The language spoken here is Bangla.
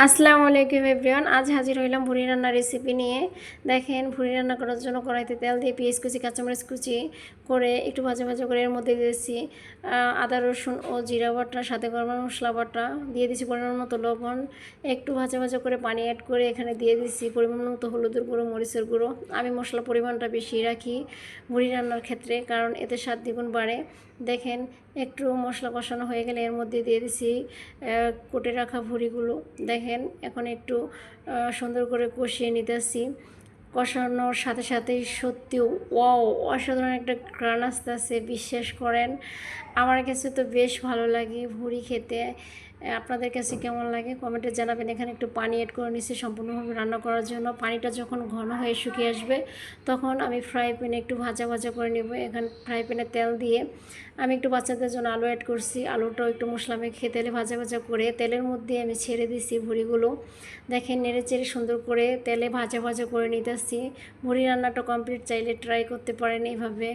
আসসালামু আলাইকুম এভরিওয়ান। আজ হাজির হইলাম ভুড়ি রান্নার রেসিপি নিয়ে। দেখেন, ভুড়ি রান্না করার জন্য কড়াইতে তেল দিয়ে পেঁয়াজ কুচি কাঁচামরিচ কুচি করে একটু ভাজা ভাজা করে এর মধ্যে দিয়েছি আদা রসুন ও জিরা বাটা, সাথে গরম মশলা বাটা দিয়ে দিয়েছি, পরিমাণ মতো লবণ, একটু ভাজা ভাজা করে পানি অ্যাড করে এখানে দিয়ে দিয়েছি পরিমাণ মতো হলুদের গুঁড়ো, মরিচের গুঁড়ো। আমি মশলা পরিমাণটা বেশি রাখি ভুড়ি রান্নার ক্ষেত্রে, কারণ এতে স্বাদ দ্বিগুণ বাড়ে। দেখেন, একটু মশলা কষানো হয়ে গেলে এর মধ্যে দিয়ে দিছি কুটে রাখা ভুড়িগুলো। দেখেন, এখন একটু সুন্দর করে কষিয়ে নিতেছি। কষানোর সাথে সাথেই সত্যি ওয়াও, অসাধারণ একটা ঘ্রাণ আসতেছে, বিশ্বাস করেন। আমার কাছে তো বেশ ভালো লাগে ভুড়ি খেতে। আপনাদের কাছে কেমন লাগে কমেন্টে জানাবেন। এখানে একটু পানি অ্যাড করে নিচ্ছি সম্পূর্ণভাবে রান্না করার জন্য। পানিটা যখন ঘন হয়ে শুকিয়ে আসবে তখন আমি ফ্রাই প্যানে একটু ভাজা ভাজা করে নেব। এখানে ফ্রাই প্যানে তেল দিয়ে আমি একটু বাচ্চাদের জন্য আলু অ্যাড করছি। আলুটাও একটু মশলা মেখে তেলে ভাজা ভাজা করে তেলের মধ্যে আমি ছেড়ে দিছি ভুড়িগুলো। দেখেন, নেড়ে চেড়ে সুন্দর করে তেলে ভাজা ভাজা করে নিতেছি। ভুড়ি রান্নাটা কমপ্লিট, চাইলে ট্রাই করতে পারেন এইভাবে।